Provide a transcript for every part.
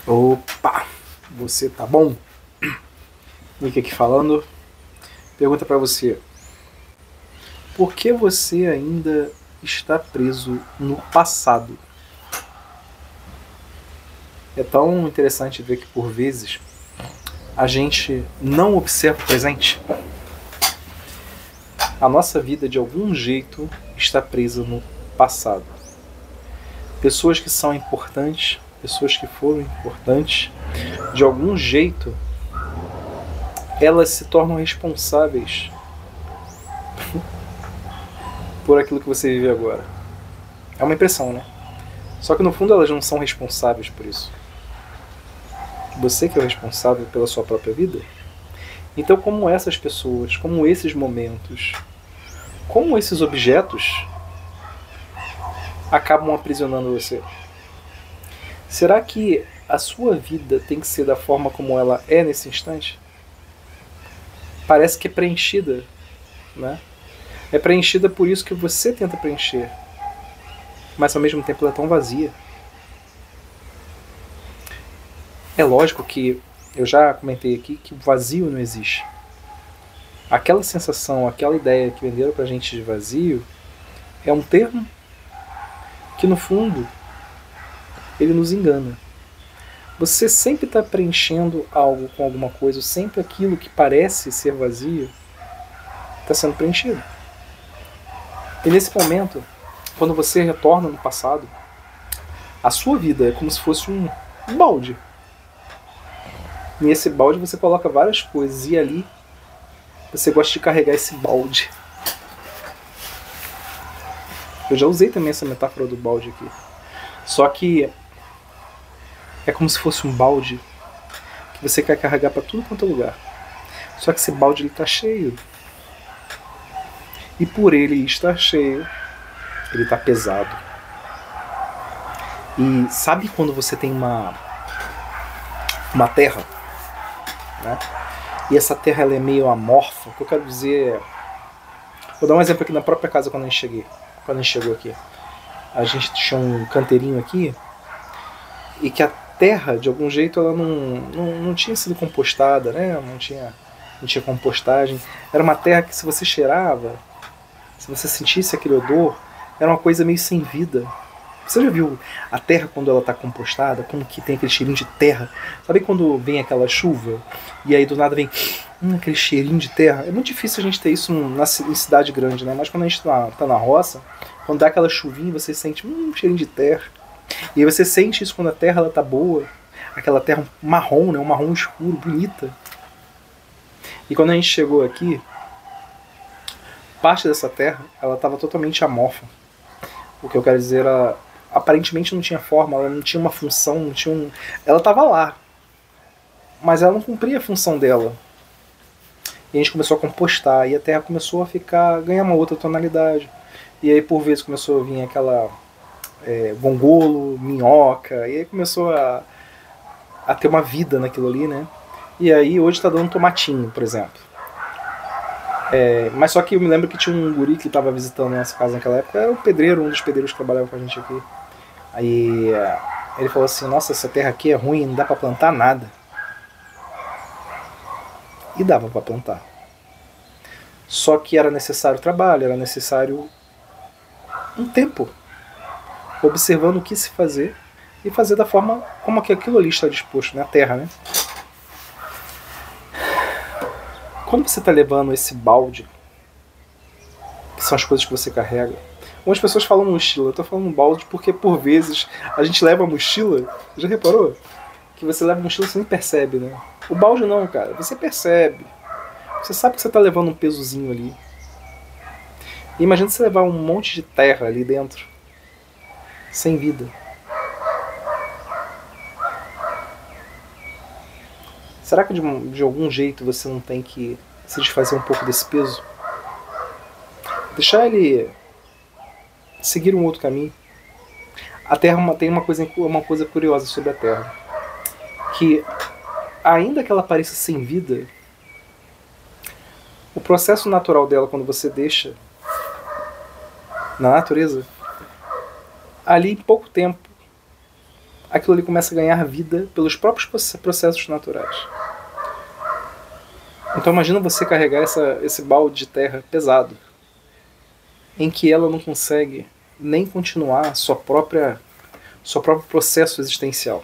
Opa! Você tá bom? Nick aqui falando. Pergunta pra você: por que você ainda está preso no passado? É tão interessante ver que por vezes a gente não observa o presente. A nossa vida de algum jeito está presa no passado. Pessoas que são importantes, pessoas que foram importantes, de algum jeito elas se tornam responsáveis por aquilo que você vive agora. É uma impressão, né? Só que no fundo elas não são responsáveis por isso. Você que é o responsável pela sua própria vida. Então, como essas pessoas, como esses momentos, como esses objetos acabam aprisionando você? Será que a sua vida tem que ser da forma como ela é nesse instante? Parece que é preenchida, né? É preenchida por isso que você tenta preencher, mas ao mesmo tempo ela é tão vazia. É lógico que eu já comentei aqui que o vazio não existe. Aquela sensação, aquela ideia que venderam pra gente de vazio é um termo que no fundo ele nos engana. Você sempre está preenchendo algo com alguma coisa, sempre aquilo que parece ser vazio está sendo preenchido. E nesse momento, quando você retorna no passado, a sua vida é como se fosse um balde. E nesse balde você coloca várias coisas e ali você gosta de carregar esse balde. Eu já usei também essa metáfora do balde aqui. Só que é como se fosse um balde que você quer carregar para tudo quanto é lugar. Só que esse balde está cheio. E por ele estar cheio, ele está pesado. E sabe quando você tem uma terra, né? E essa terra ela é meio amorfa? O que eu quero dizer é... Vou dar um exemplo aqui na própria casa quando a gente chegou aqui. A gente tinha um canteirinho aqui e que a terra, de algum jeito, ela não tinha sido compostada, né? Não tinha compostagem. Era uma terra que se você cheirava, se você sentisse aquele odor, era uma coisa meio sem vida. Você já viu a terra quando ela está compostada, como que tem aquele cheirinho de terra? Sabe quando vem aquela chuva e aí do nada vem aquele cheirinho de terra? É muito difícil a gente ter isso em cidade grande, né? Mas quando a gente tá na roça, quando dá aquela chuvinha, você sente um cheirinho de terra. E aí você sente isso quando a terra ela tá boa, aquela terra marrom, né? Um marrom escuro, bonita. E quando a gente chegou aqui, parte dessa terra ela estava totalmente amorfa. O que eu quero dizer era, aparentemente não tinha forma, ela não tinha uma função, não tinha um... Ela estava lá, mas ela não cumpria a função dela. E a gente começou a compostar, e a terra começou a ganhar uma outra tonalidade. E aí por vezes começou a vir aquela gongolo, minhoca, e aí começou a ter uma vida naquilo ali, né? E aí hoje está dando tomatinho, por exemplo. Mas só que eu me lembro que tinha um guri que estava visitando a nossa casa naquela época, era o pedreiro, um dos pedreiros que trabalhava com a gente aqui. Aí ele falou assim, nossa, essa terra aqui é ruim, não dá para plantar nada. E dava para plantar. Só que era necessário trabalho, era necessário um tempo, observando o que se fazer e fazer da forma como aquilo ali está disposto, na terra, né? Quando você está levando esse balde, que são as coisas que você carrega, algumas pessoas falam mochila, eu estou falando balde porque por vezes a gente leva a mochila, já reparou? Que você leva a mochila e você nem percebe, né? O balde não, cara, você percebe. Você sabe que você está levando um pesozinho ali. E imagina você levar um monte de terra ali dentro, sem vida. Será que de algum jeito você não tem que se desfazer um pouco desse peso? Deixar ele seguir um outro caminho? A Terra tem uma coisa curiosa sobre a Terra. Que ainda que ela pareça sem vida, o processo natural dela, quando você deixa na natureza, ali em pouco tempo aquilo ali começa a ganhar vida pelos próprios processos naturais. Então imagina você carregar esse balde de terra pesado, em que ela não consegue nem continuar seu próprio processo existencial.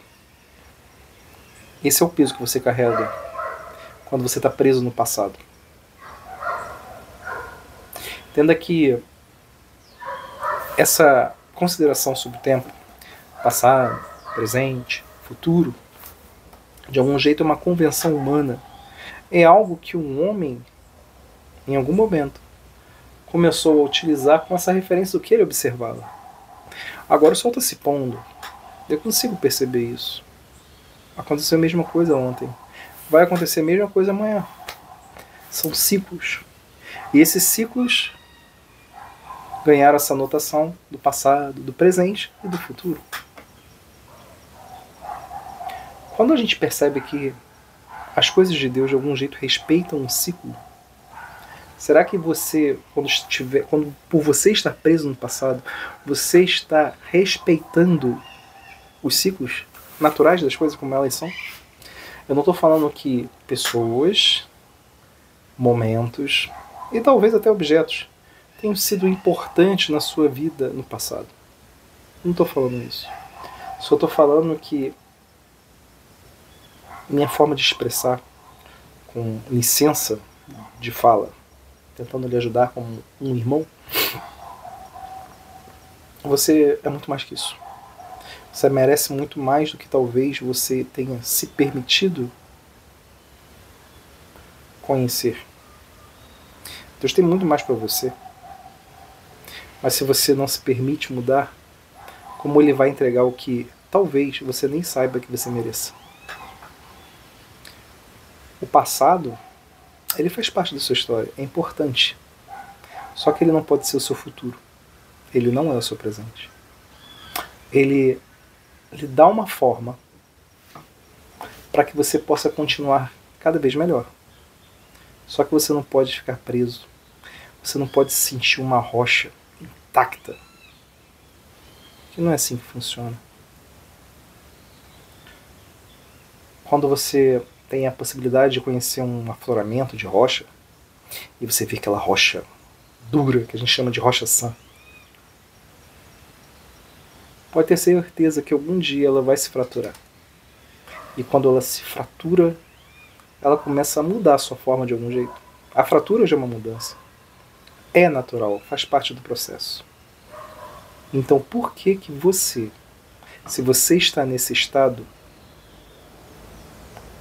Esse é o peso que você carrega quando você está preso no passado. Entenda que essa consideração sobre o tempo, passado, presente, futuro, de algum jeito é uma convenção humana. É algo que um homem, em algum momento, começou a utilizar com essa referência do que ele observava. Agora o sol está se pondo. Eu consigo perceber isso. Aconteceu a mesma coisa ontem. Vai acontecer a mesma coisa amanhã. São ciclos. E esses ciclos ganharam essa notação do passado, do presente e do futuro. Quando a gente percebe que as coisas de Deus de algum jeito respeitam um ciclo, será que você, quando por você estar preso no passado, você está respeitando os ciclos naturais das coisas como elas são? Eu não estou falando que pessoas, momentos e talvez até objetos tenham sido importantes na sua vida no passado. Não estou falando isso. Só estou falando que minha forma de expressar, com licença de fala, tentando lhe ajudar como um irmão, você é muito mais que isso. Você merece muito mais do que talvez você tenha se permitido conhecer. Deus tem muito mais para você. Mas se você não se permite mudar, como Ele vai entregar o que talvez você nem saiba que você mereça? O passado, ele faz parte da sua história, é importante. Só que ele não pode ser o seu futuro. Ele não é o seu presente. Ele lhe dá uma forma para que você possa continuar cada vez melhor. Só que você não pode ficar preso. Você não pode sentir uma rocha intacta. Que não é assim que funciona. Quando você tem a possibilidade de conhecer um afloramento de rocha, e você vê aquela rocha dura, que a gente chama de rocha sã, pode ter certeza que algum dia ela vai se fraturar. E quando ela se fratura, ela começa a mudar a sua forma de algum jeito. A fratura já é uma mudança. É natural, faz parte do processo. Então por que você, se você está nesse estado,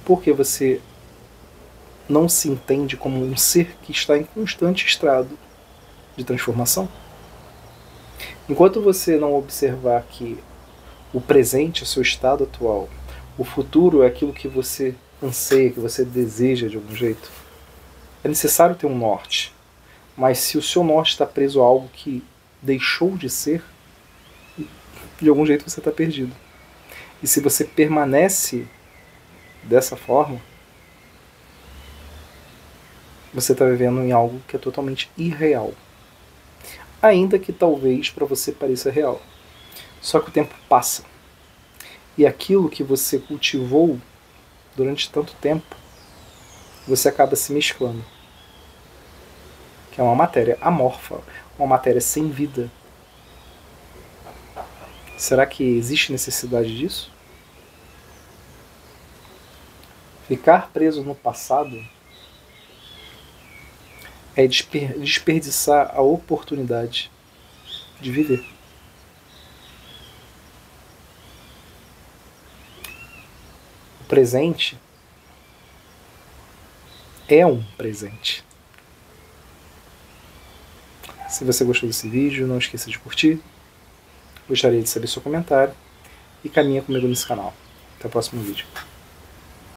por que você não se entende como um ser que está em constante estado de transformação? Enquanto você não observar que o presente é o seu estado atual, o futuro é aquilo que você anseia, que você deseja de algum jeito, é necessário ter um norte. Mas se o seu norte está preso a algo que deixou de ser, de algum jeito você está perdido. E se você permanece dessa forma, você está vivendo em algo que é totalmente irreal. Ainda que talvez para você pareça real. Só que o tempo passa. E aquilo que você cultivou durante tanto tempo, você acaba se mesclando. Que é uma matéria amorfa, uma matéria sem vida. Será que existe necessidade disso? Ficar preso no passado é desperdiçar a oportunidade de viver. O presente é um presente. Se você gostou desse vídeo, não esqueça de curtir. Gostaria de saber seu comentário e caminha comigo nesse canal. Até o próximo vídeo.